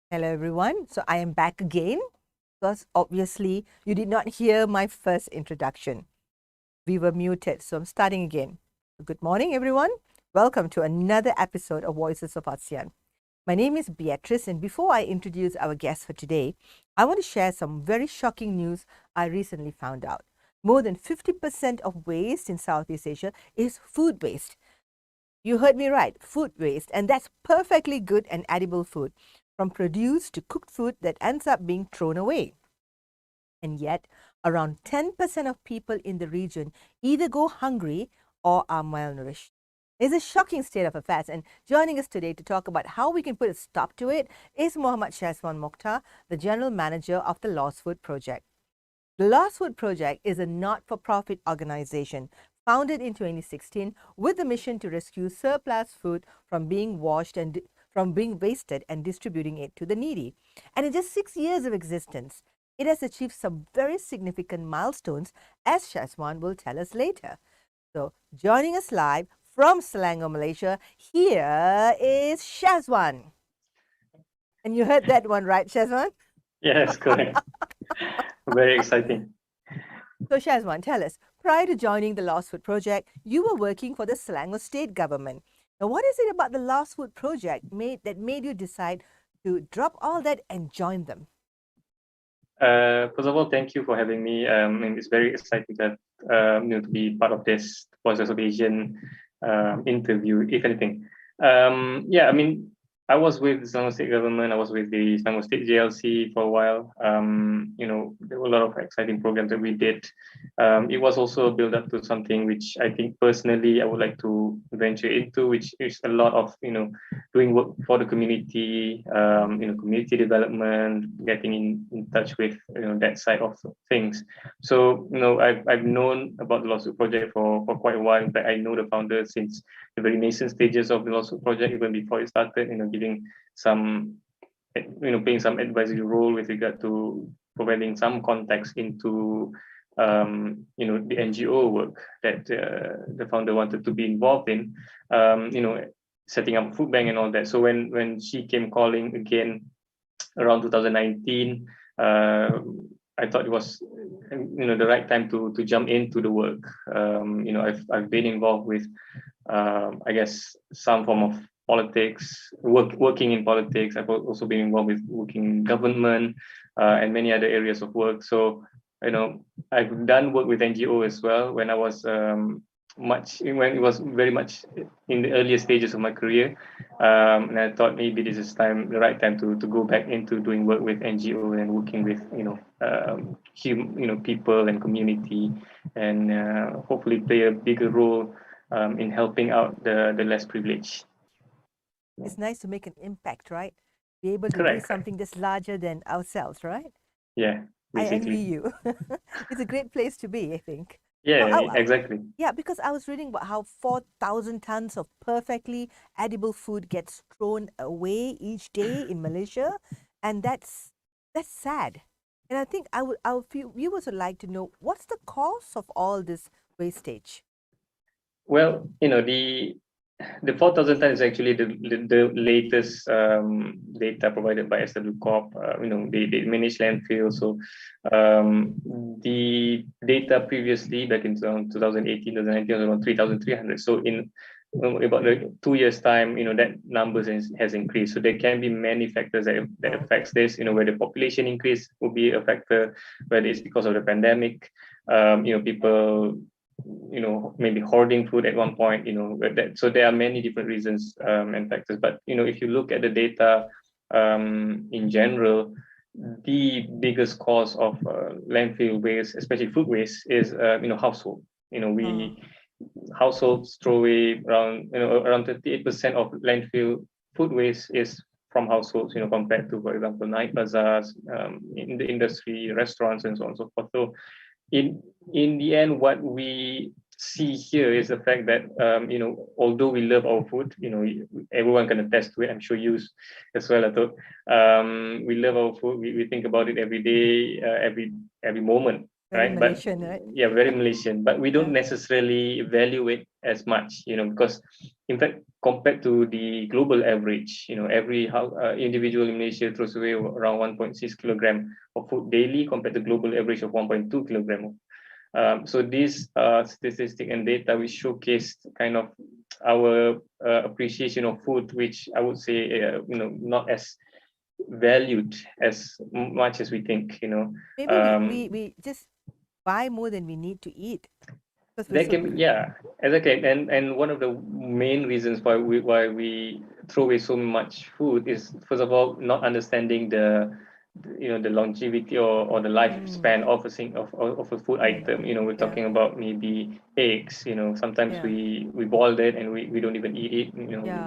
Hello, everyone. So I am back again because obviously you did not hear my first introduction. We were muted, so I'm starting again. Good morning, everyone. Welcome to another episode of Voices of ASEAN. My name is Beatrice, and before I introduce our guest for today, I want to share some very shocking news I recently found out. More than 50% of waste in Southeast Asia is food waste. You heard me right, food waste, and that's perfectly good and edible food, from produce to cooked food that ends up being thrown away. And yet, around 10% of people in the region either go hungry or are malnourished. It's a shocking state of affairs, and joining us today to talk about how we can put a stop to it is Syazwan Mokhtar, the General Manager of the Lost Food Project. The Lost Food Project is a not-for-profit organization founded in 2016 with the mission to rescue surplus food from being from being wasted and distributing it to the needy. And in just 6 years of existence, it has achieved some very significant milestones, as Syazwan will tell us later. So, joining us live from Selangor, Malaysia, here is Syazwan. And you heard that one right, Syazwan? Yes, correct. Very exciting. So, Syazwan, tell us, prior to joining the Lost Food Project, you were working for the Selangor state government. Now, what is it about the Lost Food Project that made you decide to drop all that and join them? First of all, thank you for having me. And it's very exciting that to be part of this Voices of Asian interview, if anything. Yeah, I mean, I was with the Selangor State Government. I was with the Selangor State JLC for a while. There were a lot of exciting programs that we did. It was also a build up to something which I think personally I would like to venture into, which is a lot of doing work for the community, community development, getting in touch with that side of things. So I've known about the Lawsuit Project for quite a while. In fact, I know the founder since the very nascent stages of the Lawsuit Project, even before it started. Giving some playing some advisory role with regard to providing some context into the NGO work that the founder wanted to be involved in. Setting up food bank and all that. So when she came calling again around 2019, I thought it was the right time to jump into the work. I've been involved with I guess some form of politics, working in politics. I've also been involved with working in government and many other areas of work. So I've done work with NGO as well when I was when it was very much in the earlier stages of my career, and I thought maybe this is the right time to go back into doing work with NGO and working with people and community, and hopefully play a bigger role in helping out the less privileged. It's nice to make an impact, right? Be able to do Correct. something that's larger than ourselves, right? Yeah, I envy basically. you. It's a great place to be, I think. Yeah, Oh, exactly. yeah, because I was reading about how 4,000 tons of perfectly edible food gets thrown away each day in Malaysia, and that's sad. And I think our viewers would like to know what's the cause of all this wastage. Well, the 4,000 ton is actually the latest data provided by SW Corp. They manage landfill. So the data previously, back in 2018, 2019, was around 3,300. So in about 2 years' time, that numbers has increased. So there can be many factors that affects this. Where the population increase will be a factor, whether it's because of the pandemic, people maybe hoarding food at one point, so there are many different reasons and factors. But if you look at the data in general, the biggest cause of landfill waste, especially food waste, is household. We households throw away around 38% of landfill food waste is from households, compared to, for example, night bazaars, in the industry, restaurants, and so on and so forth. So in the end, what we see here is the fact that although we love our food, everyone can attest to it. I'm sure you as well, Atul. We love our food. We think about it every day, every moment, Very right? But Malaysian, right? yeah, very Malaysian. But we don't Yeah. necessarily value it as much, because in fact, compared to the global average, every individual in Malaysia throws away around 1.6 kilogram of food daily compared to global average of 1.2 kilogram. So these statistic and data which showcased kind of our appreciation of food, which I would say, not as valued as much as we think. Maybe we just buy more than we need to eat. That can be, yeah, exactly. And one of the main reasons why we throw away so much food is, first of all, not understanding the longevity or the lifespan of a food item. We're talking about maybe eggs. Sometimes we boil it and we don't even eat it.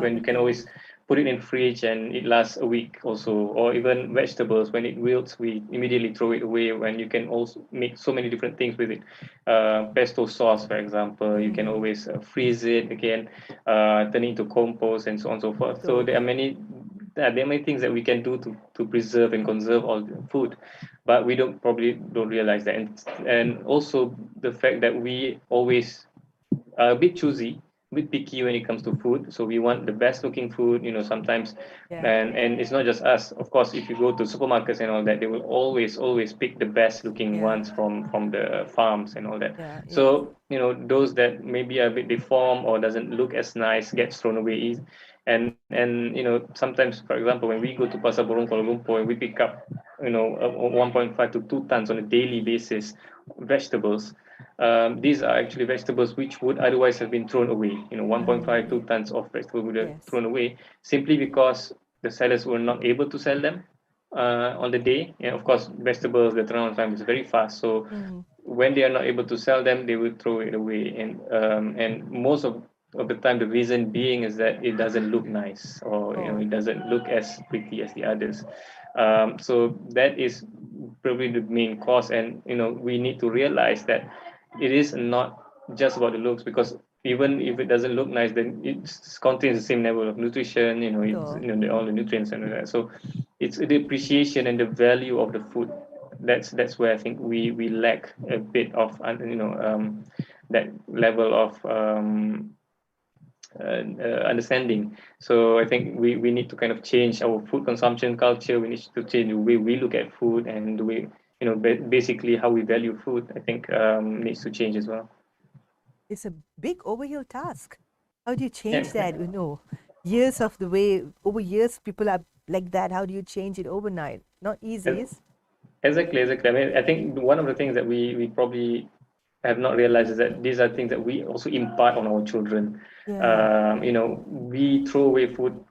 When you can always put it in fridge and it lasts a week also. Or even vegetables, when it wilts, we immediately throw it away. When you can also make so many different things with it. Pesto sauce, for example, you can always freeze it again, turn it into compost and so on and so forth. So there are many things that we can do to preserve and conserve all the food, but we probably don't realize that. And also the fact that we always are a bit choosy, a bit picky when it comes to food. So we want the best looking food, sometimes. And it's not just us. Of course, if you go to supermarkets and all that, they will always pick the best looking ones from the farms and all that. So, those that maybe are a bit deformed or doesn't look as nice gets thrown away. And sometimes, for example, when we go to Pasar Borong, Kuala Lumpur, we pick up 1.5 to 2 tons on a daily basis vegetables. These are actually vegetables which would otherwise have been thrown away. 1.5 2 tons of vegetables would have thrown away simply because the sellers were not able to sell them on the day. And of course, vegetables, the turnaround time is very fast. So when they are not able to sell them, they will throw it away. And most of the time, the reason being is that it doesn't look nice, or it doesn't look as pretty as the others. So that is probably the main cause. And we need to realize that it is not just about the looks, because even if it doesn't look nice, then it contains the same level of nutrition. It's all the nutrients and all that. So it's the appreciation and the value of the food. That's where I think we lack a bit of that level of understanding. So I think we need to kind of change our food consumption culture. We need to change the way we look at food, and the way basically how we value food. I think needs to change as well. It's a big overhill task. How do you change that? Years of the way, over years people are like that. How do you change it overnight? Not easy. Exactly. I mean, I think one of the things that we probably have not realized is that these are things that we also impart on our children. We throw away food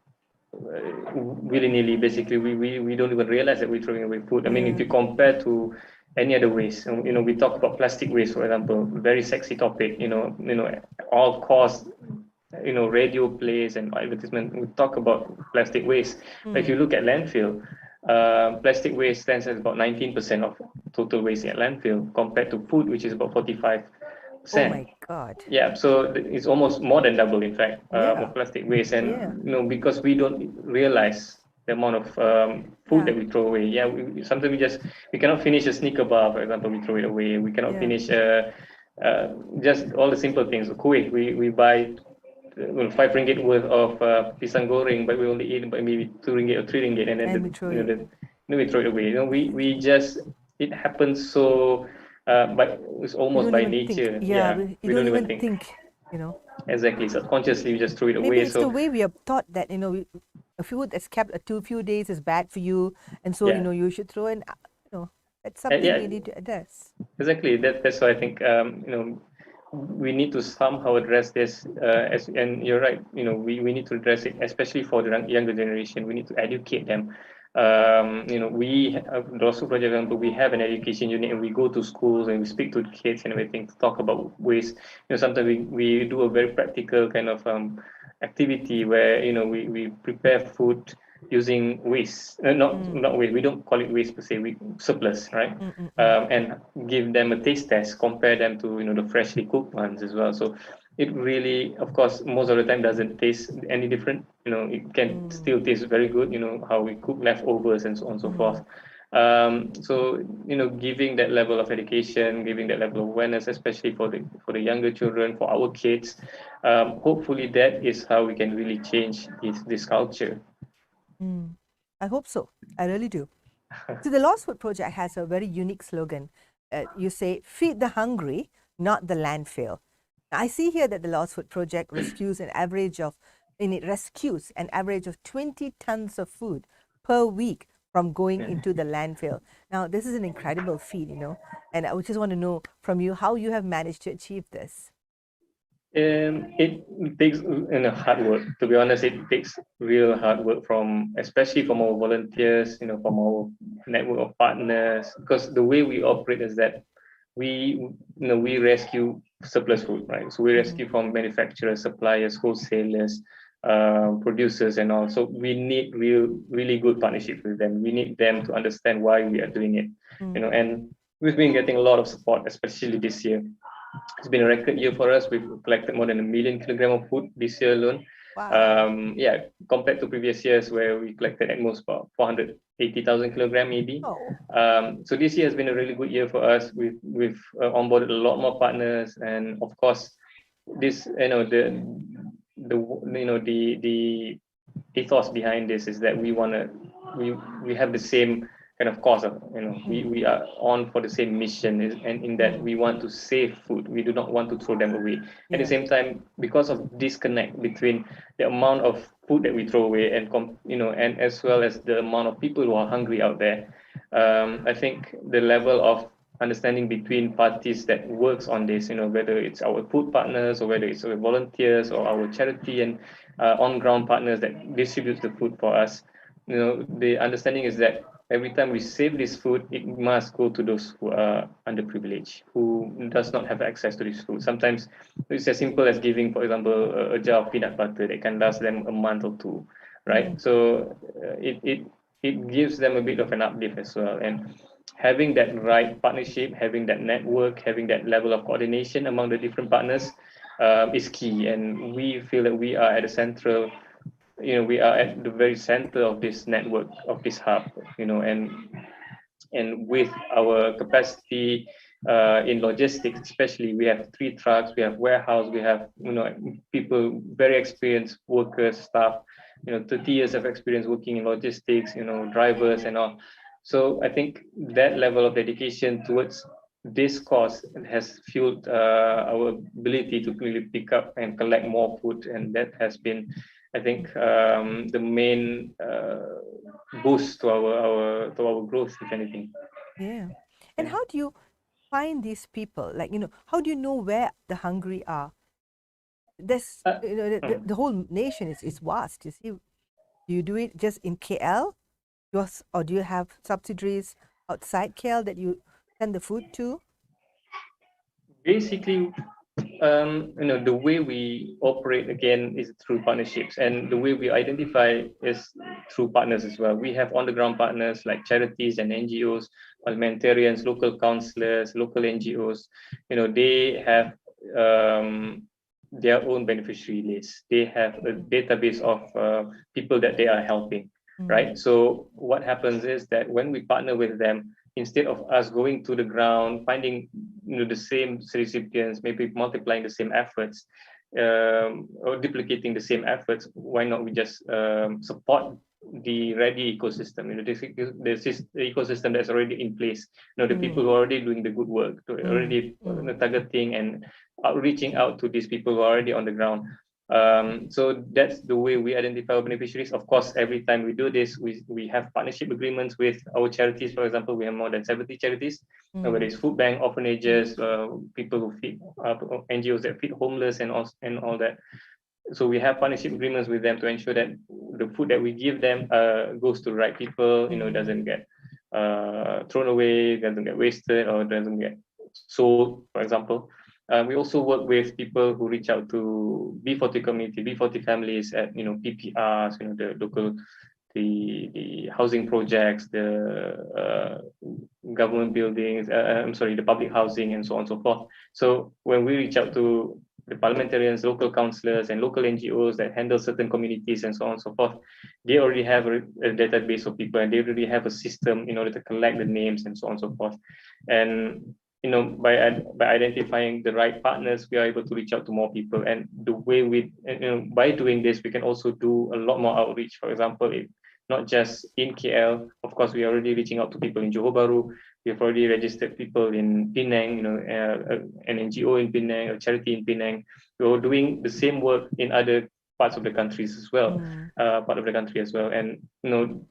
willy-nilly. Basically, we don't even realize that we're throwing away food. I mean, if you compare to any other waste, we talk about plastic waste, for example, very sexy topic. All costs, radio plays and advertisement, we talk about plastic waste. But if you look at landfill, plastic waste stands at about 19% of total waste at landfill, compared to food, which is about 45%. Oh my God. Yeah, so it's almost more than double, in fact, of plastic waste. And because we don't realize the amount of food that we throw away. Sometimes we cannot finish a sneaker bar, for example, we throw it away. We cannot finish just all the simple things. Kuih, we buy 5 ringgit worth of pisang goreng, but we only eat by maybe 2 ringgit or 3 ringgit, and then we throw it away. We just, it happens so, but it's almost by nature. We don't even think. Exactly. Subconsciously, we just throw it away. Maybe it's the way we are taught that a food that's kept a few days is bad for you, and so you should throw in. That's something we need to address. Exactly. That's why I think we need to somehow address this. And you're right. We need to address it, especially for the younger generation. We need to educate them. We the also project, example, we have an education unit, and we go to schools and we speak to kids and everything to talk about waste. Sometimes we do a very practical kind of activity where we prepare food using waste, not waste. We don't call it waste per se. We surplus, right? And give them a taste test, compare them to the freshly cooked ones as well. So it really, of course, most of the time doesn't taste any different. It can still taste very good. How we cook leftovers and so on and so forth. So giving that level of education, giving that level of awareness, especially for the younger children, for our kids, hopefully that is how we can really change this culture. I hope so. I really do. So the Lost Food Project has a very unique slogan. You say, "Feed the hungry, not the landfill." Now, I see here that the Lost Food Project rescues an average of, and it rescues an average of 20 tons of food per week from going into the landfill. Now, this is an incredible feat, and I would just want to know from you how you have managed to achieve this. It takes hard work. To be honest, it takes real hard work especially from our volunteers, from our network of partners. Because the way we operate is that we rescue surplus food, right? So we rescue from manufacturers, suppliers, wholesalers, producers, and all. So we need really good partnership with them. We need them to understand why we are doing it, And we've been getting a lot of support, especially this year. It's been a record year for us. We've collected more than 1 million kilograms of food this year alone. Wow. Compared to previous years where we collected at most about 480,000 kilograms maybe. Oh. So this year has been a really good year for us. We've onboarded a lot more partners, and of course, this the ethos behind this is that we have the same kind of cause of we are on for the same mission, and in that we want to save food. We do not want to throw them away. At the same time, because of disconnect between the amount of food that we throw away and and as well as the amount of people who are hungry out there, I think the level of understanding between parties that works on this, whether it's our food partners or whether it's our volunteers or our charity and on-ground partners that distributes the food for us, the understanding is that every time we save this food, it must go to those who are underprivileged, who does not have access to this food. Sometimes it's as simple as giving, for example, a jar of peanut butter that can last them a month or two, right? So it gives them a bit of an uplift as well. And having that right partnership, having that network, having that level of coordination among the different partners is key. And we feel that we are at the central, we are at the very center of this network, of this hub, and with our capacity in logistics, especially, we have 3 trucks, we have warehouse, we have people, very experienced workers, staff, 30 years of experience working in logistics, drivers and all. So I think that level of dedication towards this cause has fueled our ability to really pick up and collect more food, and that has been, I think, the main boost to our growth, if anything. Yeah. And how do you find these people? Like, how do you know where the hungry are? This, the whole nation is vast. You see, do you do it just in KL, or do you have subsidiaries outside KL that you send the food to? Basically, the way we operate again is through partnerships, and the way we identify is through partners as well. We have on-the-ground partners like charities and NGOs, parliamentarians, local councillors, local NGOs. They have their own beneficiary list. They have a database of people that they are helping, right? So what happens is that when we partner with them, instead of us going to the ground, finding the same recipients, maybe multiplying the same efforts or duplicating the same efforts, why not we just support the ready ecosystem, the ecosystem that's already in place, the people who are already doing the good work, already targeting and reaching out to these people who are already on the ground. So that's the way we identify our beneficiaries. Of course, every time we do this, we have partnership agreements with our charities. For example, we have more than 70 charities, whether it's food bank, orphanages, people who feed, NGOs that feed homeless and all that. So we have partnership agreements with them to ensure that the food that we give them goes to the right people, doesn't get thrown away, doesn't get wasted, or doesn't get sold, for example. We also work with people who reach out to B40 community, B40 families at PPRs, the local, the housing projects, the government buildings. The public housing and so on and so forth. So when we reach out to the parliamentarians, local councillors, and local NGOs that handle certain communities and so on and so forth, they already have a database of people, and they already have a system in order to collect the names and so on and so forth. And by identifying the right partners, we are able to reach out to more people. And the way by doing this, we can also do a lot more outreach. For example, not just in KL. Of course, we are already reaching out to people in Johor Bahru. We've already registered people in Penang, an NGO in Penang, a charity in Penang. We're doing the same work in other parts of the countries as well, And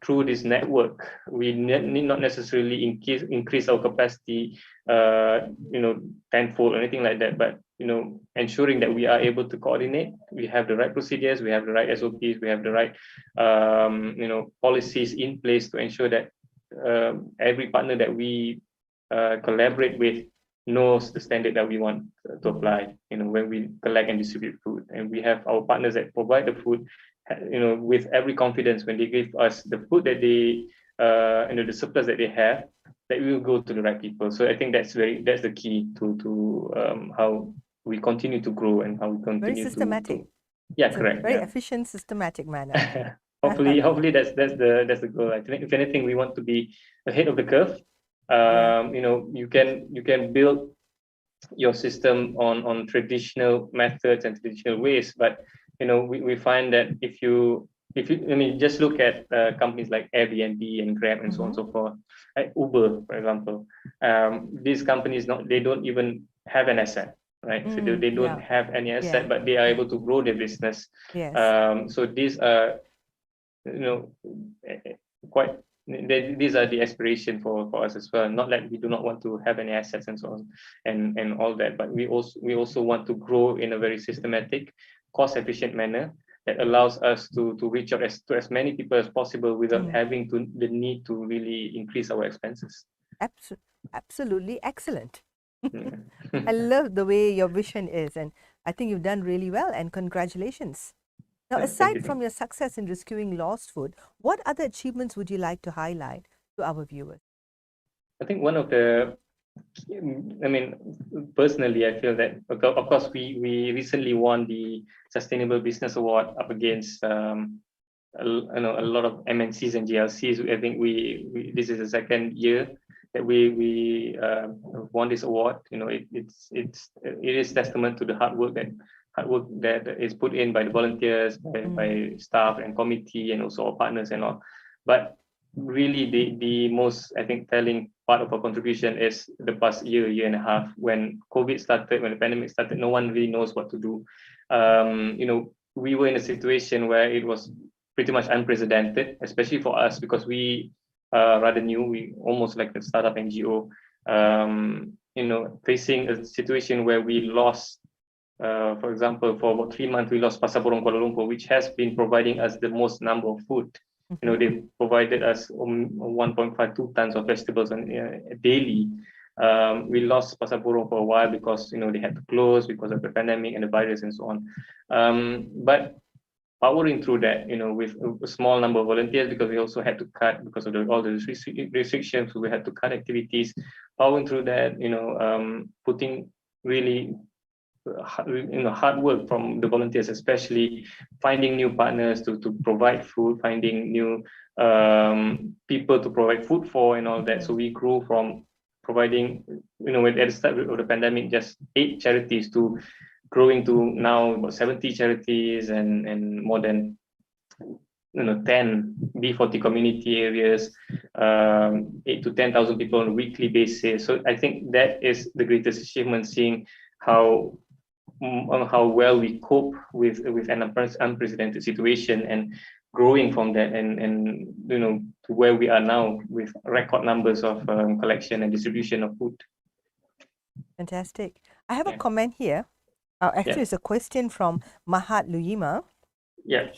through this network, we need not necessarily increase our capacity, tenfold or anything like that, but ensuring that we are able to coordinate, we have the right procedures, we have the right SOPs, we have the right policies in place to ensure that every partner that we collaborate with knows the standard that we want to apply, when we collect and distribute food. And we have our partners that provide the food, with every confidence when they give us the food that they, the surplus that they have, that will go to the right people. So I think that's the key to how we continue to grow and how we continue very systematic. Yeah, correct. Very efficient, systematic manner. hopefully that's the goal. I think if anything, we want to be ahead of the curve. You can build your system on traditional methods and traditional ways, but we find that if you just look at companies like Airbnb and Grab and so on and so forth, like Uber, for example. These companies they don't even have an asset, right? So they don't have any asset, but they are able to grow their business. Yes. So these are these are the aspiration for us as well. Not that we do not want to have any assets and so on and all that, but we also want to grow in a very systematic, cost-efficient manner that allows us to reach out to as many people as possible without having the need to really increase our expenses. Absolutely excellent. I love the way your vision is, and I think you've done really well, and congratulations. Now, aside from your success in rescuing lost food, what other achievements would you like to highlight to our viewers? I think one of the, personally, I feel that, of course, we recently won the Sustainable Business Award up against a lot of MNCs and GLCs. I think this is the second year that we won this award. It is testament to the hard work that is put in by the volunteers, by staff and committee, and also our partners and all. But really, the most, I think, telling part of our contribution is the past year and a half, when COVID started, when the pandemic started. No one really knows what to do. We were in a situation where it was pretty much unprecedented, especially for us, because we are rather new. We almost like a startup NGO, facing a situation where we lost, for example, for about 3 months, we lost Pasar Borong Kuala Lumpur, which has been providing us the most number of food. They provided us 1.52 tons of vegetables daily. We lost Pasar Borong for a while because they had to close because of the pandemic and the virus and so on. But powering through that, with a small number of volunteers, because we also had to cut because of all the restrictions, so we had to cut activities. Powering through that, putting really hard work from the volunteers, especially finding new partners to provide food, finding new people to provide food for and all that. So we grew from providing, at the start of the pandemic, just 8 charities to growing to now about 70 charities and more than 10 B40 community areas, 8 to 10,000 people on a weekly basis. So I think that is the greatest achievement, seeing how well we cope with an unprecedented situation and growing from that and to where we are now with record numbers of collection and distribution of food. Fantastic. I have a comment here. Actually, it's a question from Mohd Luyima. Yeah.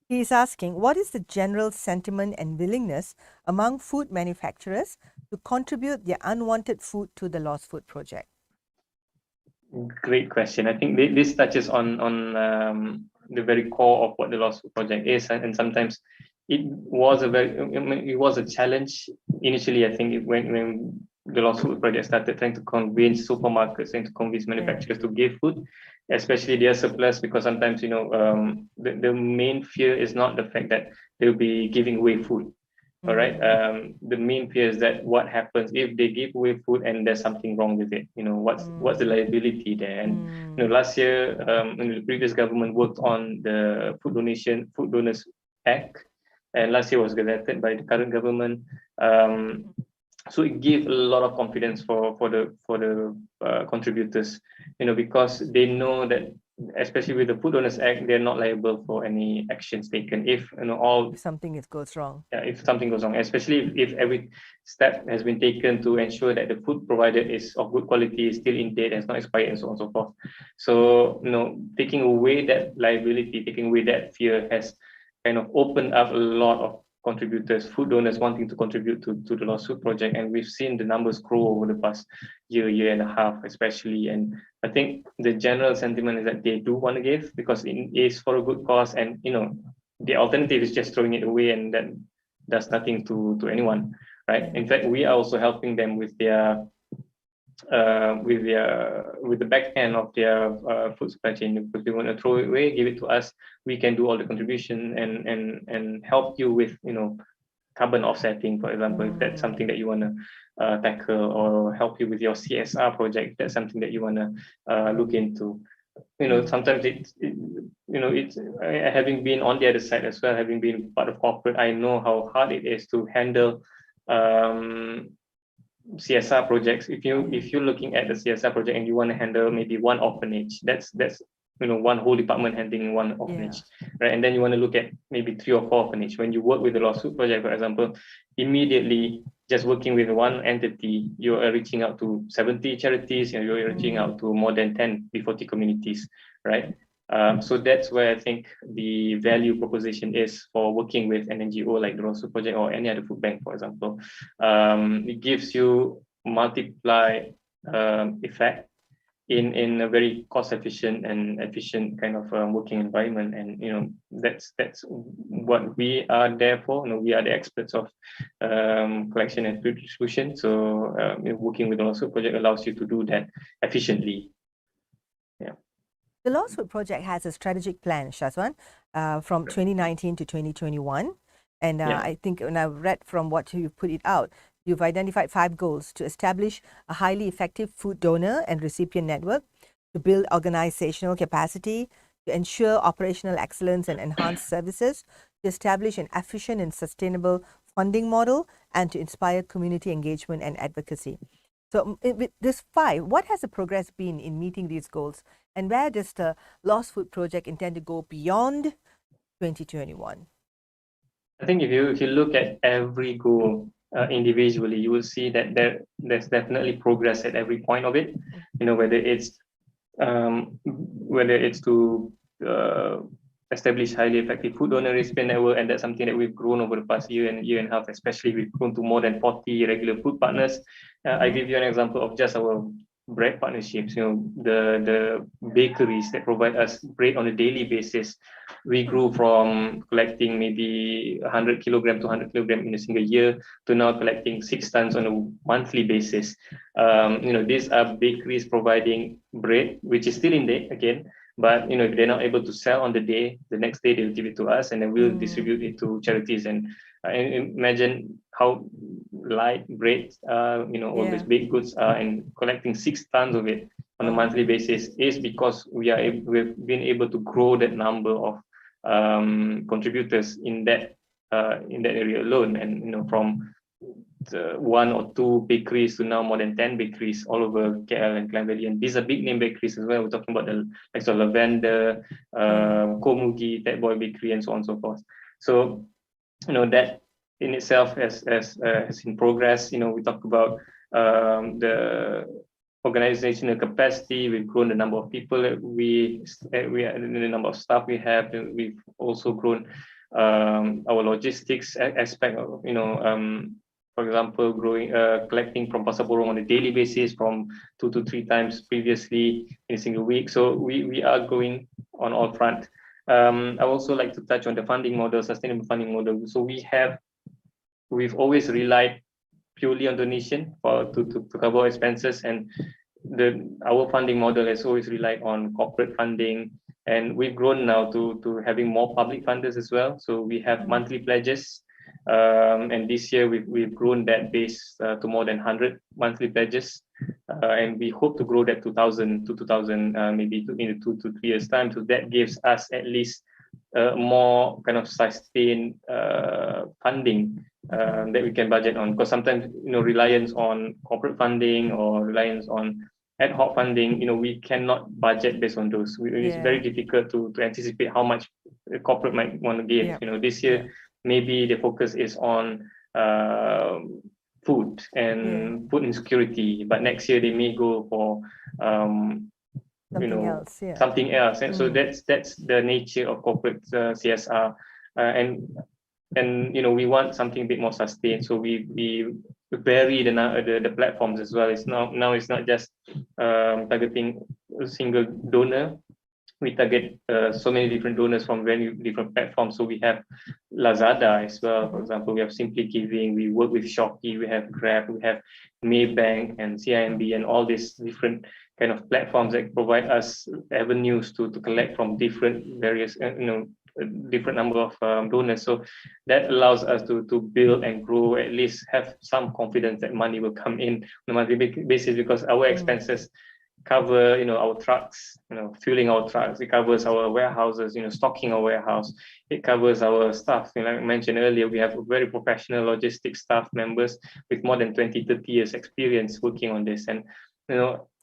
He's asking, what is the general sentiment and willingness among food manufacturers to contribute their unwanted food to the Lost Food Project? Great question. I think this touches on the very core of what the Lost Food Project is, and sometimes it was a challenge initially. I think when the lawsuit project started, trying to convince supermarkets, trying to convince manufacturers to give food, especially their surplus, because sometimes, the main fear is not the fact that they'll be giving away food. All right. The main fear is that what happens if they give away food and there's something wrong with it. What's the liability there? And last year, the previous government worked on the Food Donors Act, and last year was gazetted by the current government. So it gave a lot of confidence for the contributors, because they know that, especially with the Food Donors Act, they're not liable for any actions taken if if something goes wrong. Yeah, if something goes wrong, especially if every step has been taken to ensure that the food provided is of good quality, is still in date, has not expired, and so on and so forth. So taking away that liability, taking away that fear has kind of opened up a lot of contributors, food donors wanting to contribute to the lawsuit project, and we've seen the numbers grow over the past year and a half, especially. And I think the general sentiment is that they do want to give because it is for a good cause, and the alternative is just throwing it away, and that does nothing to anyone, right? In fact, we are also helping them with their with the back end of their food supply chain. If they want to throw it away, give it to us. We can do all the contribution and help you with carbon offsetting, for example, if that's something that you want to tackle, or help you with your CSR project, if that's something that you want to look into. Sometimes it's having been on the other side as well, having been part of corporate, I know how hard it is to handle CSR projects. If you're looking at the CSR project and you want to handle maybe one orphanage, that's one whole department handling one orphanage, right? And then you want to look at maybe 3 or 4 orphanage. When you work with the lawsuit project, for example, immediately just working with one entity, you are reaching out to 70 charities, and you're reaching out to more than 10 B40 communities, right? So that's where I think the value proposition is for working with an NGO like the Lawsuit Project or any other food bank, for example. It gives you multiply effect in a very cost efficient and efficient kind of working environment, and that's what we are there for. We are the experts of collection and food distribution. So working with the Lawsuit Project allows you to do that efficiently. Yeah. The Lawsuit Project has a strategic plan, Syazwan, from 2019 to 2021. And I think when I read from what you put it out, you've identified 5 goals: to establish a highly effective food donor and recipient network, to build organizational capacity, to ensure operational excellence and enhance services, to establish an efficient and sustainable funding model, and to inspire community engagement and advocacy. So with this 5, what has the progress been in meeting these goals, and where does the Lost Food Project intend to go beyond 2021? I think if you look at every goal individually, you will see that there's definitely progress at every point of it. Whether it's to establish highly effective food donor recipient network, and that's something that we've grown over the past year and a half. Especially, we've grown to more than 40 regular food partners. I give you an example of just our bread partnerships. The bakeries that provide us bread on a daily basis, we grew from collecting maybe 100 kilogram to 100 kilogram in a single year to now collecting 6 tons on a monthly basis. These are bakeries providing bread, which is still in date again. But if they're not able to sell on the day, the next day they'll give it to us, and then we'll distribute it to charities. And imagine how light bread, all these baked goods are, and collecting 6 tons of it on a monthly basis is because we've been able to grow that number of contributors in that area alone, and from 1 or 2 bakeries to now more than 10 bakeries all over KL and Klang Valley. And these are big name bakeries as well. We're talking about the likes of Lavender, Komugi, Ted Boy Bakery, and so on and so forth. So that in itself has in progress. We talk about the organizational capacity. We've grown the number of people that we the number of staff we have. We've also grown our logistics aspect of, for example, collecting from Pasar Borong on a daily basis from 2 to 3 times previously in a single week. So we are going on all front. I also like to touch on the funding model, sustainable funding model. So we've always relied purely on donation to cover expenses, and our funding model has always relied on corporate funding, and we've grown now to having more public funders as well. So we have monthly pledges, and this year we've grown that base to more than 100 monthly pledges, and we hope to grow that to 2,000 maybe in 2 to 3 years time. So that gives us at least more kind of sustained funding that we can budget on, because sometimes reliance on corporate funding or reliance on ad hoc funding, we cannot budget based on those. It's very difficult to anticipate how much a corporate might want to give. This year maybe the focus is on food and food insecurity, but next year they may go for something else. And so that's the nature of corporate CSR, and we want something a bit more sustained. So we vary the platforms as well. It's now it's not just targeting a single donor. We target so many different donors from very different platforms. So we have Lazada as well, for example. We have Simply Giving. We work with Shopee. We have Grab. We have Maybank and CIMB, and all these different kind of platforms that provide us avenues to collect from various different number of donors. So that allows us to build and grow, at least have some confidence that money will come in on a monthly basis, because our expenses cover our trucks, fueling our trucks. It covers our warehouses, stocking our warehouse. It covers our staff. Like I mentioned earlier, we have very professional logistics staff members with more than 20-30 years experience working on this. And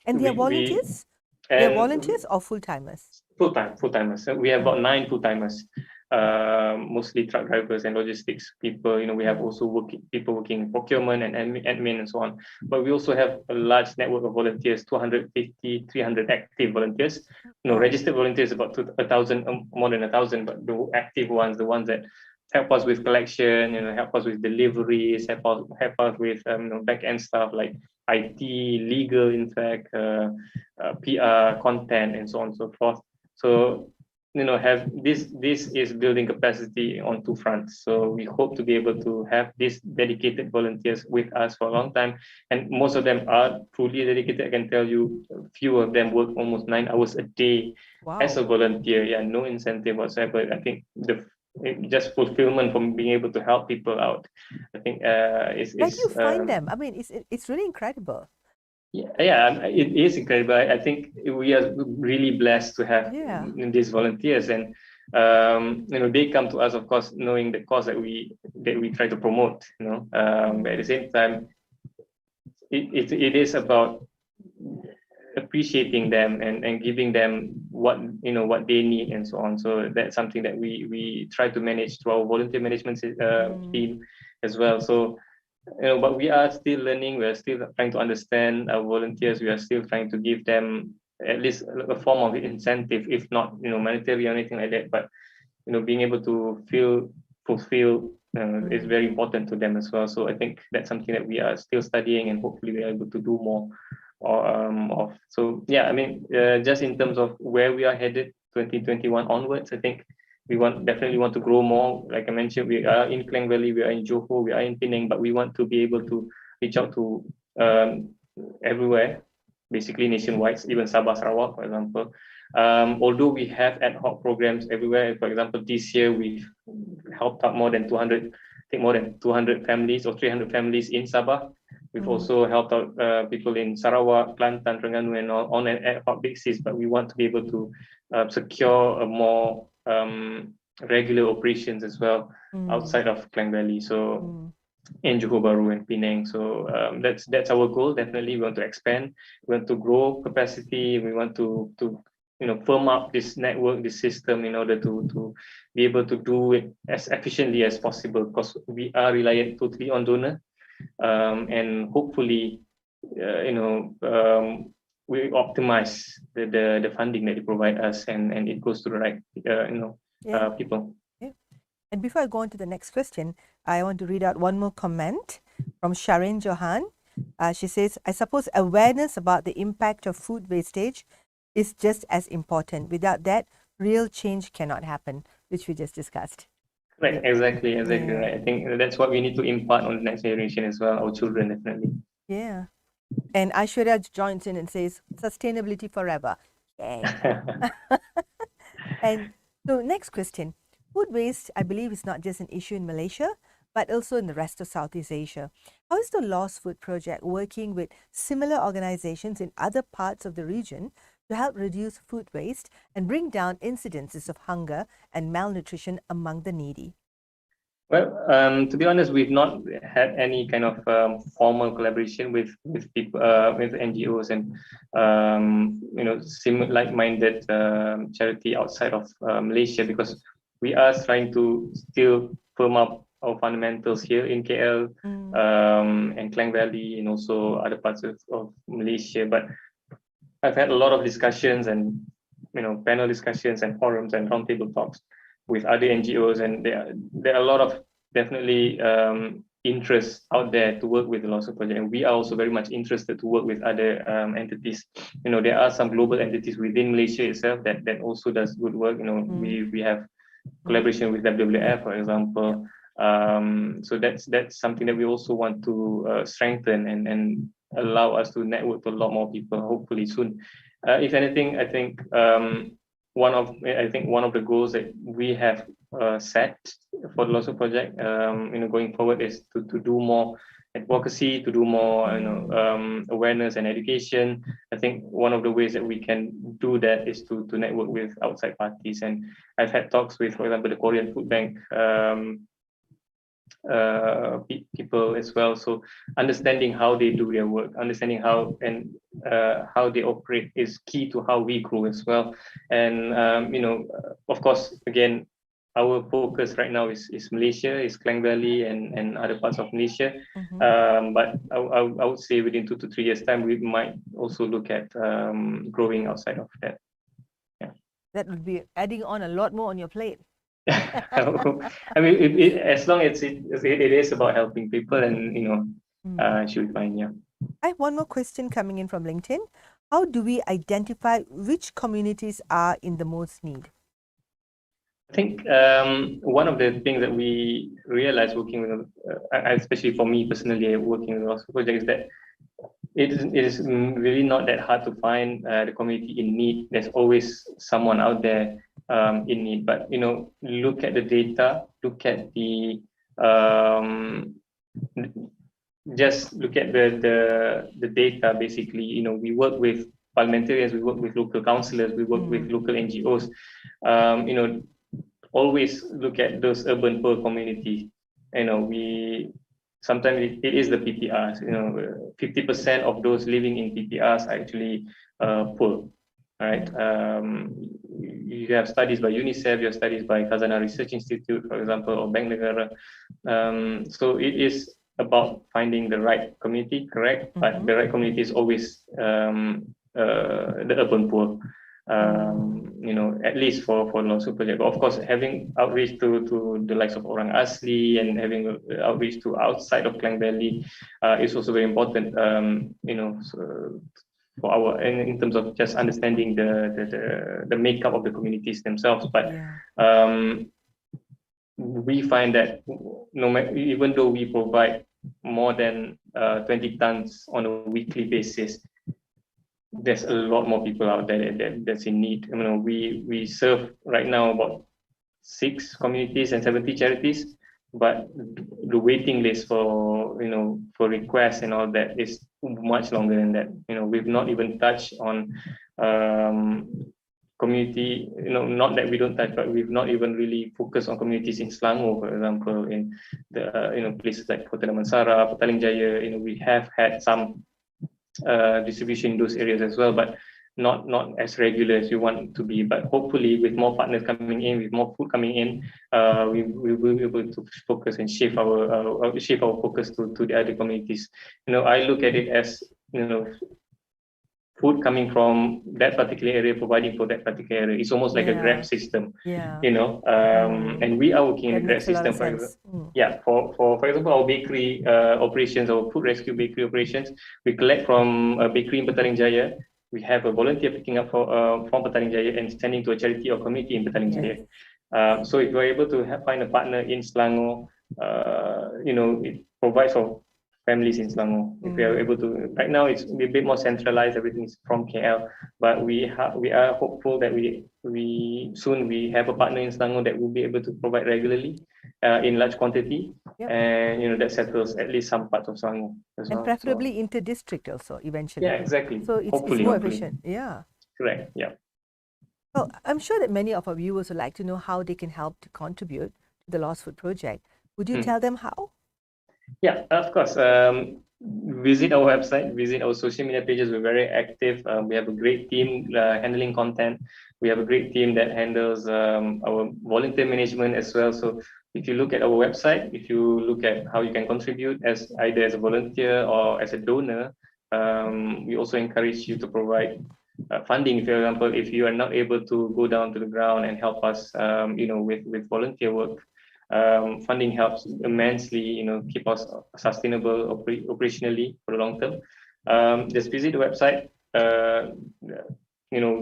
and they are volunteers? They're volunteers or full-timers? Full-timers. So we have about 9 full-timers, mostly truck drivers and logistics people. We have also people working in procurement and admin and so on. But we also have a large network of volunteers, 250, 300 active volunteers. Registered volunteers about 1,000, more than 1,000, but the active ones, the ones that help us with collection, help us with deliveries, help us with back-end stuff like IT, legal, in fact, PR, content, and so on and so forth. So, have this is building capacity on 2 fronts. So we hope to be able to have these dedicated volunteers with us for a long time. And most of them are truly dedicated. I can tell you, a few of them work almost 9 hours a day as a volunteer. Yeah, no incentive whatsoever. I think just fulfillment from being able to help people out. I think where do you find them? I mean, it's really incredible. Yeah, it is incredible. I think we are really blessed to have these volunteers, and they come to us, of course, knowing the cause that we try to promote. But at the same time, it is about appreciating them and giving them what they need and so on. So that's something that we try to manage through our volunteer management team as well. So but we are still learning. We are still trying to understand our volunteers. We are still trying to give them at least a form of incentive, if not monetary or anything like that. But being able to feel fulfilled is very important to them as well. So I think that's something that we are still studying, and hopefully we are able to do more of. So yeah, I mean, just in terms of where we are headed 2021 onwards, I think we definitely want to grow more. Like I mentioned, we are in Klang Valley, we are in Johor, we are in Penang, but we want to be able to reach out to everywhere, basically nationwide, even Sabah, Sarawak, for example. Although we have ad hoc programs everywhere. For example, this year we've helped out more than 200 families or 300 families in Sabah. We've also helped out people in Sarawak, Kelantan, Terengganu, and on an ad hoc basis. But we want to be able to secure a more regular operations as well outside of Klang Valley. So in Johor Bahru and Penang. So that's our goal. Definitely, we want to expand. We want to grow capacity. We want to firm up this network, this system, in order to be able to do it as efficiently as possible, because we are reliant totally on donor, and hopefully we optimize the funding that they provide us, and it goes to the right people. Yeah. And before I go on to the next question, I want to read out one more comment from Sharon Johan. She says, I suppose awareness about the impact of food wastage is just as important. Without that, real change cannot happen, which we just discussed. Right, exactly, exactly Yeah. right. I think that's what we need to impart on the next generation as well, our children, definitely. Yeah. And Aishwarya joins in and says, sustainability forever. Yay. And so, next question. Food waste, I believe, is not just an issue in Malaysia, but also in the rest of Southeast Asia. How is the Lost Food Project working with similar organizations in other parts of the region to help reduce food waste and bring down incidences of hunger and malnutrition among the needy? Well, to be honest, we've not had any kind of formal collaboration with people, with NGOs and like-minded charity outside of Malaysia, because we are trying to still firm up our fundamentals here in KL and Klang Valley and also other parts of Malaysia. But I've had a lot of discussions and panel discussions and forums and roundtable talks with other NGOs, and there are a lot of definitely interest out there to work with the Lost Project, and we are also very much interested to work with other entities. There are some global entities within Malaysia itself that also does good work. We have collaboration with WWF, for example. So that's something that we also want to strengthen and allow us to network to a lot more people, hopefully soon. If anything, I think one of the goals that we have set for the Loso project, going forward, is to do more advocacy, to do more awareness and education. I think one of the ways that we can do that is to network with outside parties, and I've had talks with, for example, the Korean Food Bank people as well. So understanding how they do their work, understanding how they operate is key to how we grow as well. And of course, again, our focus right now is Malaysia, is Klang Valley and other parts of Malaysia. But I would say within 2 to 3 years time, we might also look at growing outside of that. Yeah. That would be adding on a lot more on your plate. I mean, as long as it is about helping people, and should be fine. Yeah. I have one more question coming in from LinkedIn. How do we identify which communities are in the most need? I think one of the things that we realize working with, especially for me personally, working with the project, is that it is really not that hard to find the community in need. There's always someone out there in need. But look at the data, look at the just look at the data. Basically, we work with parliamentarians, we work with local councillors, we work with local NGOs. Always look at those urban poor communities. We sometimes it is the PPRs. 50% of those living in PPRs are actually poor. Right. You have studies by UNICEF, you have studies by Khazanah Research Institute, for example, or Bank Negara. So it is about finding the right community, correct? But the right community is always the urban poor. At least for Losu project. But of course, having outreach to the likes of Orang Asli and having outreach to outside of Klang Valley is also very important. For our, in terms of just understanding the makeup of the communities themselves. But we find that even though we provide more than 20 tons on a weekly basis, there's a lot more people out there that's in need. We serve right now about 6 communities and 70 charities, but the waiting list for requests and all that is much longer than that. We've not even touched on community, not that we don't touch, but we've not even really focused on communities in Selangor, for example, in the places like Kota Damansara, Petaling Jaya. We have had some distribution in those areas as well, but not as regular as we want it to be. But hopefully, with more partners coming in, with more food coming in, we will be able to focus and shift our focus to the other communities. I look at it as food coming from that particular area, providing for that particular area. It's almost like a Grab system. And we are working in a Grab system, for example. For example, our bakery operations, our food rescue bakery operations, we collect from a bakery in Petaling Jaya. We have a volunteer picking up from Petaling Jaya and sending to a charity or community in Petaling Jaya. So if you're able to find a partner in Selangor, it provides for families in Selangor. If we are able to, right now it's a bit more centralized, everything is from KL, but we are hopeful that we soon have a partner in Selangor that will be able to provide regularly in large quantity, and that settles at least some parts of Selangor as well. And preferably inter-district also eventually. Yeah, exactly. So it's more efficient. Yeah. Correct. Yeah. Well, I'm sure that many of our viewers would like to know how they can help to contribute to the Lost Food Project. Would you tell them how? Yeah, of course. Visit our website, visit our social media pages. We're very active. We have a great team handling content. We have a great team that handles our volunteer management as well. So if you look at our website, if you look at how you can contribute as either as a volunteer or as a donor, we also encourage you to provide funding. For example, if you are not able to go down to the ground and help us, with volunteer work, funding helps immensely, keep us sustainable operationally for the long term. Just visit the website,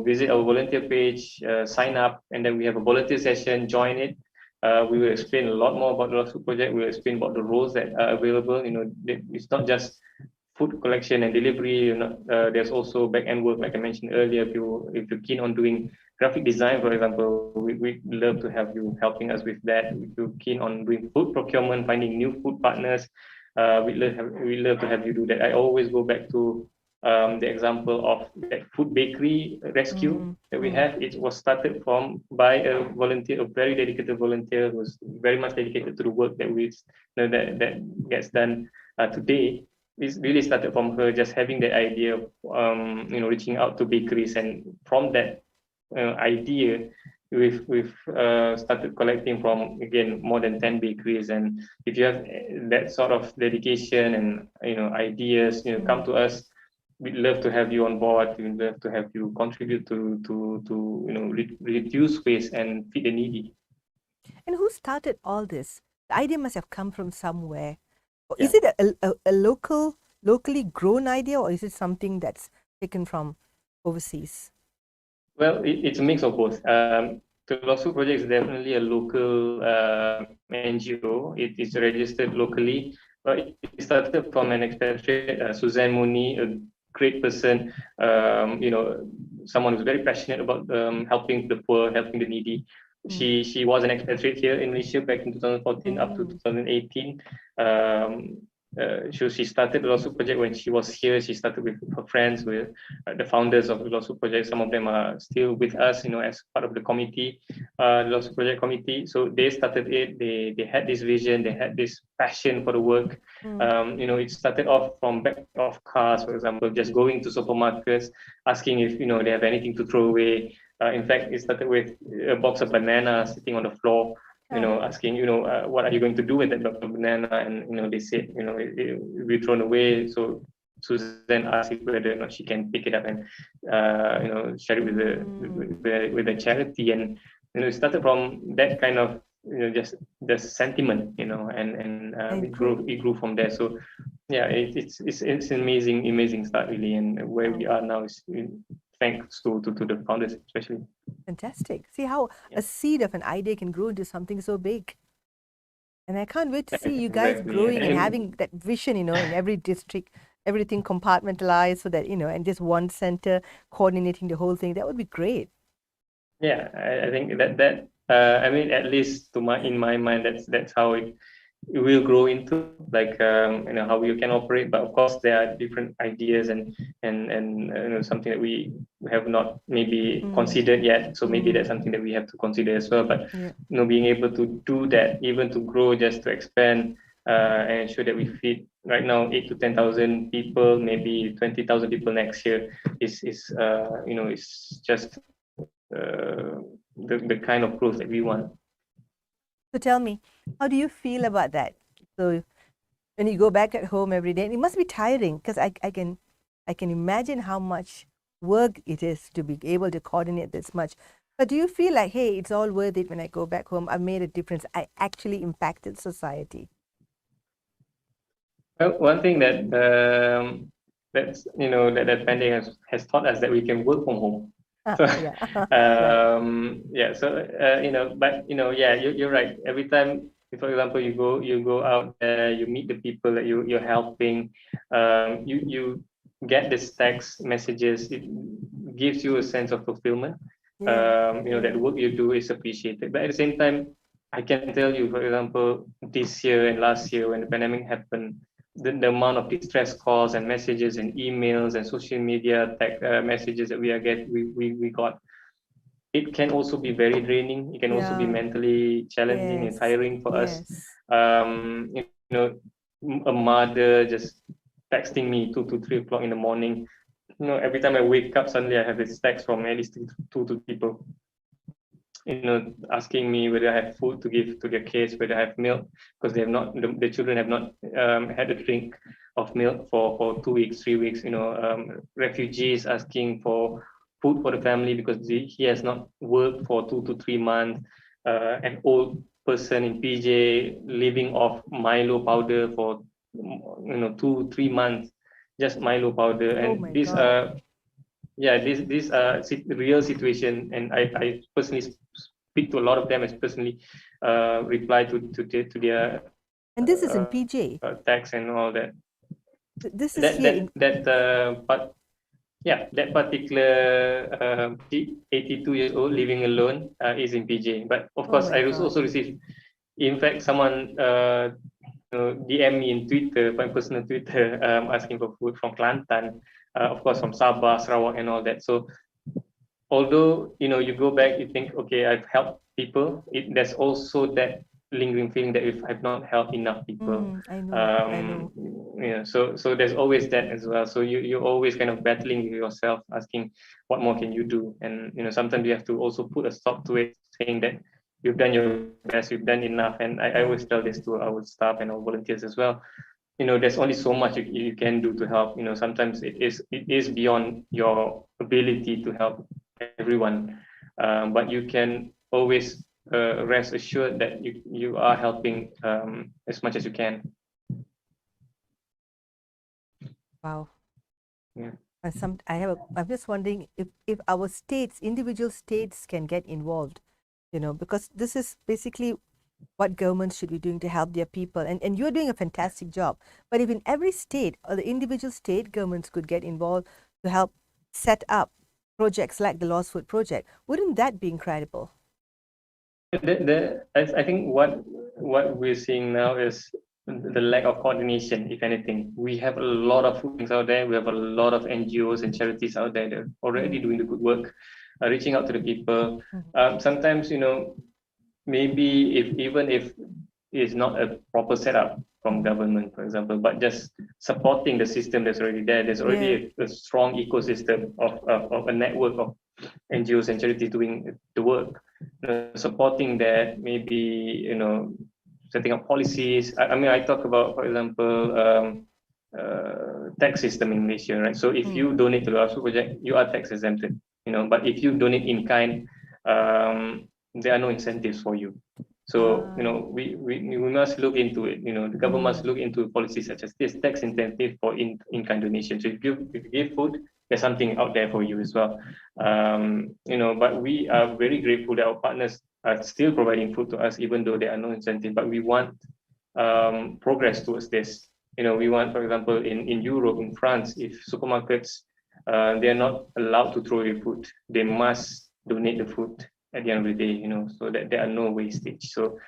visit our volunteer page, sign up, and then we have a volunteer session, join it. We will explain a lot more about the Lost Food Project. We will explain about the roles that are available. It's not just food collection and delivery. There's also back-end work, like I mentioned earlier. If you're keen on doing graphic design, for example, we love to have you helping us with that. If you're keen on doing food procurement, finding new food partners, we love to have you do that. I always go back to the example of that food bakery rescue that we have. It was started by a volunteer, a very dedicated volunteer who's very much dedicated to the work that that gets done today. It really started from her just having that idea of reaching out to bakeries, and from that idea we've started collecting from, again, more than 10 bakeries. And if you have that sort of dedication and ideas, come to us. We'd love to have you on board. We'd love to have you contribute to reduce waste and feed the needy. And who started all this? The idea must have come from somewhere. Is it a locally grown idea, or is it something that's taken from overseas? Well, it's a mix of both. The Lost Food Project is definitely a local NGO. It is registered locally, but it started from an expatriate, Suzanne Mooney, a great person, someone who's very passionate about helping the poor, helping the needy. She was an expatriate here in Malaysia back in 2014 up to 2018. She started the Lost Food Project when she was here. She started with her friends, with the founders of the Lost Food Project. Some of them are still with us, as part of the committee, the Lost Food Project committee. So they started it. They had this vision. They had this passion for the work. It started off from back of cars, for example, just going to supermarkets, asking if they have anything to throw away. In fact, it started with a box of bananas sitting on the floor. Asking, what are you going to do with that box of banana? And they said, it will be thrown away. So Susan asked if whether or not she can pick it up and, share it with the charity. And it started from that kind of, just the sentiment, and it grew from there. So yeah, it's an amazing start, really, and where we are now is thanks to the founders, especially. Fantastic. See how a seed of an idea can grow into something so big. And I can't wait to see you guys growing and having that vision, in every district, everything compartmentalized so that, and just one center coordinating the whole thing. That would be great. Yeah, I think that at least in my mind, that's how it will grow into, like, how you can operate. But of course there are different ideas and something that we have not maybe considered yet, so maybe that's something that we have to consider as well. But being able to do that, even to grow, just to expand, and ensure that we feed right now 8,000 to 10,000 people, maybe 20,000 people next year, is just the kind of growth that we want. So tell me, how do you feel about that? So when you go back at home every day, and it must be tiring, because I can imagine how much work it is to be able to coordinate this much. But do you feel like, hey, it's all worth it when I go back home? I made a difference. I actually impacted society. Well, one thing that pandemic has taught us, that we can work from home. So, Yeah. Right. yeah. So, but yeah, you're right. Every time, for example, you go out there, you meet the people that you're helping, you get this text messages. It gives you a sense of fulfillment. Yeah. That the work you do is appreciated. But at the same time, I can tell you, for example, this year and last year when the pandemic happened, the amount of distress calls and messages and emails and social media messages that we got, it can also be very draining. It can also be Yeah. mentally challenging and Yes. tiring for us. Yes. You know, a mother just texting me 2 to 3 o'clock in the morning. Every time I wake up, suddenly I have this text from at least two to people, asking me whether I have food to give to their kids, whether I have milk, because they have not, the children have not had a drink of milk for 2 weeks, 3 weeks. Refugees asking for food for the family because he has not worked for 2 to 3 months. An old person in PJ living off Milo powder for 2 3 months, just Milo powder, Oh and my these God. are yeah, this real situation, and I personally speak to a lot of them, especially reply to their And this is in PJ. text and all that. This is That here that in. that but yeah, that particular 82 years old living alone is in PJ. But of Oh course, my I God. also received, in fact, someone DM me in Twitter, my personal Twitter, asking for food from Kelantan, of course from Sabah, Sarawak, and all that. So although you go back, you think, okay, I've helped people, there's also that lingering feeling that if I've not helped enough people. I know. I um know. so there's always that as well. So you're always kind of battling with yourself, asking what more can you do. And sometimes you have to also put a stop to it, saying that you've done your best, you've done enough. And I Yeah. always tell this to our staff and our volunteers as well. There's only so much you can do to help. Sometimes it is beyond your ability to help everyone, but you can always rest assured that you are helping as much as you can. Wow. Yeah. I'm just wondering if our states, individual states, can get involved, because this is basically what governments should be doing to help their people. And you're doing a fantastic job. But if in every state or the individual state governments could get involved to help set up projects like the Lost Food Project, wouldn't that be incredible? I think what we're seeing now is the lack of coordination. If anything, we have a lot of food banks out there. We have a lot of NGOs and charities out there that are already doing the good work, reaching out to the people. Sometimes, maybe if it's not a proper setup from government, for example, but just supporting the system that's already there. There's Yeah. already a strong ecosystem of a network of NGOs and charities doing the work. Supporting that, maybe setting up policies. I mean, I talk about, for example, tax system in Malaysia, right? So if you donate to the Lost Food Project, you are tax exempted. But if you donate in kind, there are no incentives for you. So we must look into it. The government must look into policies such as this tax incentive for in-kind donation. So if you give food, there's something out there for you as well. But we are very grateful that our partners are still providing food to us, even though there are no incentive. But we want progress towards this. We want, for example, in Europe, in France, if supermarkets they are not allowed to throw away food, they must donate the food at the end of the day, so that there are no wastage. So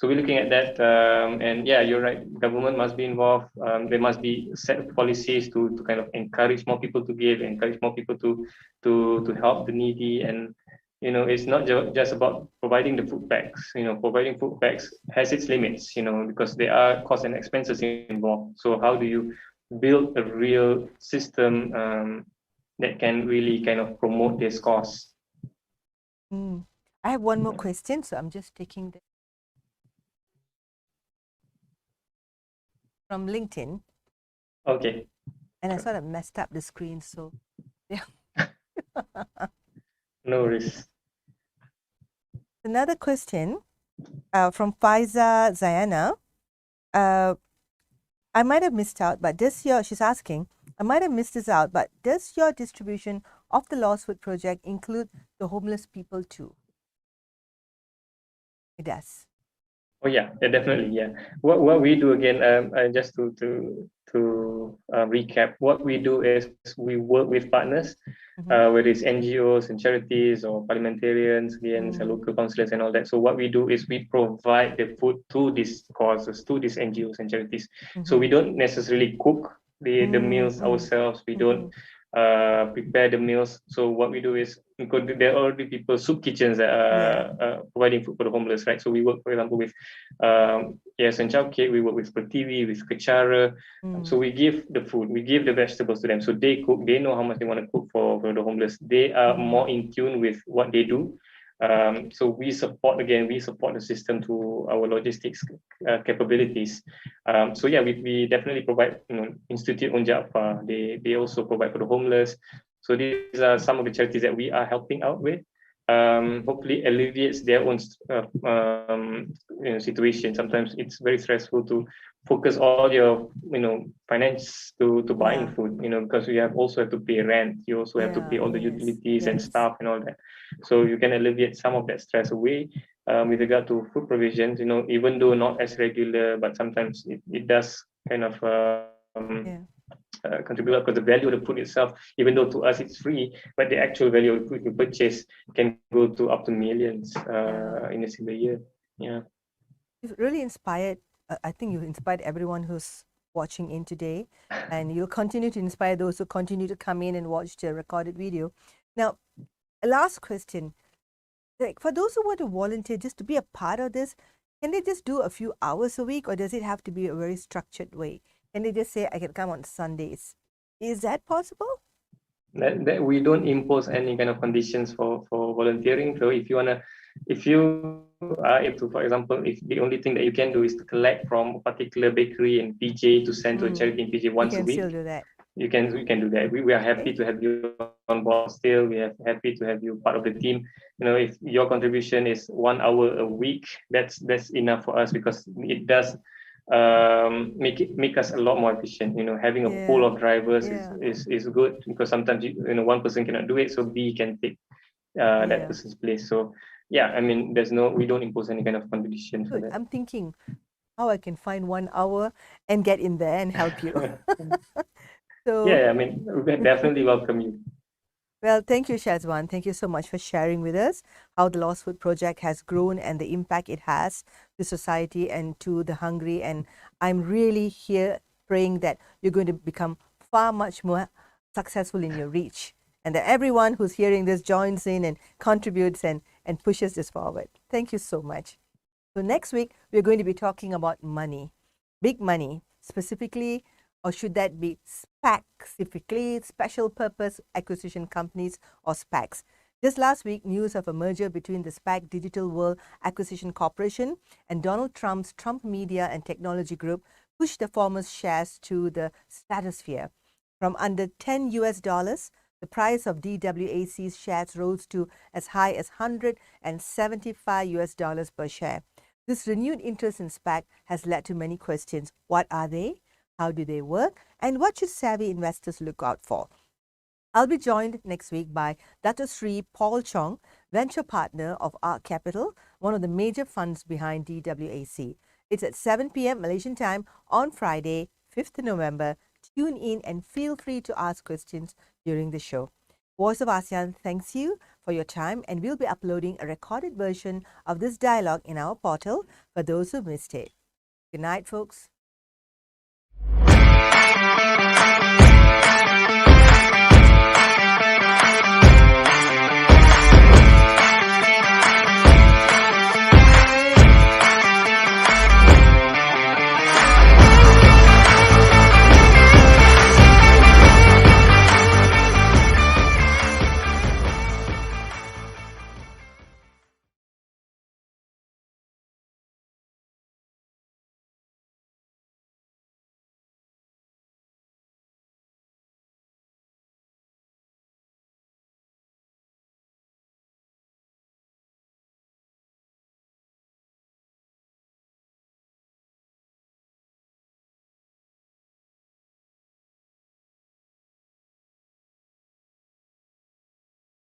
we're looking at that, and yeah, you're right. Government must be involved. There must be set of policies to kind of encourage more people to give, encourage more people to help the needy. And it's not just about providing the food packs. Providing food packs has its limits. Because there are costs and expenses involved. So how do you build a real system that can really kind of promote this cause? I have one more question, so I'm just taking this from LinkedIn. Okay. And I sort of messed up the screen, so yeah. No worries. Another question from Faiza Zayana. I might have missed out, but this year she's asking, I might have missed this out, but does your distribution of the Lost Food Project include the homeless people too? It does. Oh yeah, definitely. Yeah. What we do again, just to recap, what we do is we work with partners, whether it's NGOs and charities or parliamentarians, again, and local councillors and all that. So what we do is we provide the food to these causes, to these NGOs and charities. So we don't necessarily cook the meals ourselves. We don't prepare the meals. So what we do is, because there are already people, soup kitchens that are providing food for the homeless, right? So we work, for example, with Yayasan Chowkit, we work with Pertiwi, with Kecara. So we give the food, we give the vegetables to them. So they cook, they know how much they want to cook for the homeless. They are more in tune with what they do. So we support the system to our logistics capabilities. So yeah, we definitely provide, Institute Unjafar, they also provide for the homeless. So these are some of the charities that we are helping out with. Hopefully alleviates their own situation. Sometimes it's very stressful to focus all your finance to buying food, because you also have to pay rent, you also have to pay all the utilities and stuff and all that. So you can alleviate some of that stress away with regard to food provisions, even though not as regular, but sometimes it does kind of contribute, because the value of the food itself, even though to us it's free, but the actual value of the food you purchase can go to up to millions in a single year. Yeah. You've really inspired, I think you've inspired everyone who's watching in today, and you'll continue to inspire those who continue to come in and watch the recorded video. Now, a last question. Like, for those who want to volunteer just to be a part of this, can they just do a few hours a week, or does it have to be a very structured way? Can they just say, I can come on Sundays? Is that possible? That we don't impose any kind of conditions for volunteering. So if you are able to, for example, if the only thing that you can do is to collect from a particular bakery in PJ to send to a charity in PJ once a week, still do that. We can do that. We are happy to have you on board still. We are happy to have you part of the team. If your contribution is 1 hour a week, that's enough for us, because it does make us a lot more efficient. Having a pool of drivers is good, because sometimes one person cannot do it, so B can take that person's place. So yeah, I mean, we don't impose any kind of condition for that. I'm thinking how I can find 1 hour and get in there and help you. So yeah, I mean, we definitely welcome you. Well, thank you, Syazwan. Thank you so much for sharing with us how the Lost Food Project has grown and the impact it has to society and to the hungry. And I'm really here praying that you're going to become far much more successful in your reach, and that everyone who's hearing this joins in and contributes and pushes this forward. Thank you so much. So next week, we're going to be talking about money, big money, specifically, or should that be SPAC-specifically, special purpose acquisition companies, or SPACs. Just last week, news of a merger between the SPAC Digital World Acquisition Corporation and Donald Trump's Trump Media and Technology Group pushed the former's shares to the stratosphere. From under $10 US, the price of DWAC's shares rose to as high as $175 US per share. This renewed interest in SPAC has led to many questions. What are they? How do they work? And what should savvy investors look out for? I'll be joined next week by Dato Sri Paul Chong, venture partner of ARC Capital, one of the major funds behind DWAC. It's at 7 p.m. Malaysian time on Friday, 5th November. Tune in and feel free to ask questions during the show. Voice of ASEAN thanks you for your time, and we'll be uploading a recorded version of this dialogue in our portal for those who missed it. Good night, folks.